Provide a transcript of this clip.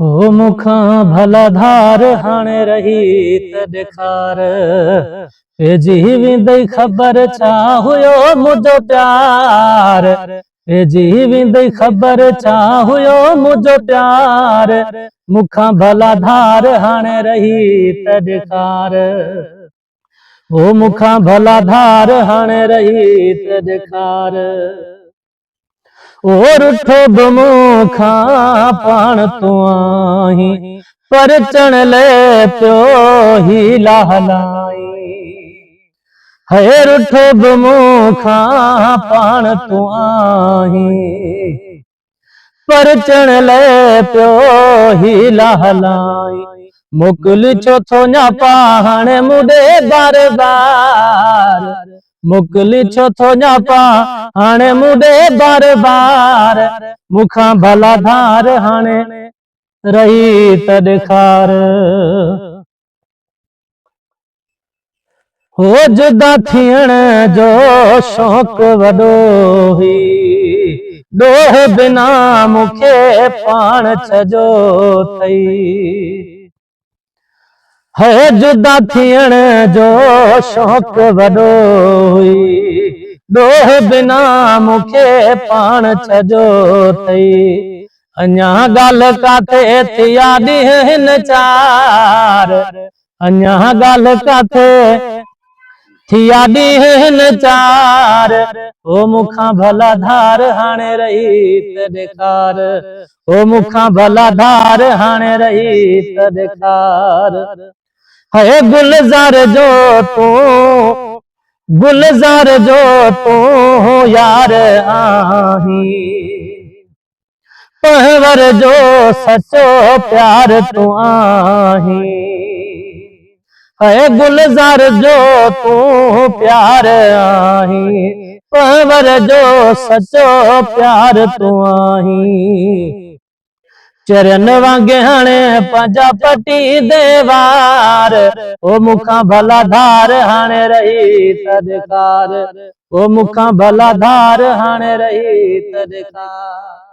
ओ मुखा भला धार हाणे रही त ॾेखार जीविंदई ख़बर छा हुयो मुंहिंजो प्यार जीविंदई ख़बर छा हुयो मुंहिंजो प्यार मुखा भला धार हाणे रही त ॾेखार ओ मुखा भला धार हाणे रही त ॾेखार ओ रुठो बि मूंखा पाण तूं आहीं पर चण ले पियो हीला हलाई है रुठो बि मूंखा पाण तूं आहीं पर चण ले पियो हीला हलाई मोकिल छो थो ञापा हाणे मुॾे बार बार मोकिल छो थो ञापा हाणे मुॾे बार बार मुखां भला धार हाणे रही त ॾेखार हो जुदा थियण जो शौक़ु वॾो हुई ॾोह बिना मूंखे पाण छजो अथई है जुदा थियण जो शौक़ु वॾो हुई ॾोह बिना मूंखे पाण छजो अथई अञा ॻाल्हि काथे थी आहे ॾींहं हिन चार अञा ॻाल्हि काथे थी आहे ॾींहं हिन चार ओ मुखां भला धार हाणे रही त ॾेखार ओ मुखां भला धार हाणे रही त ॾेखार है गुलज़ार जो तूं यार आहीं पहवर जो सचो प्यार तूं आहीं है गुलज़ार जो तूं प्यार आहीं पहवर जो सचो प्यार तूं आहीं चरन वांगे हाणे पंहिंजा पटी देवार ओ मुखां भला धार हाणे रही त ॾेखार ओ मुखां भला धार हाणे रही त ॾेखार।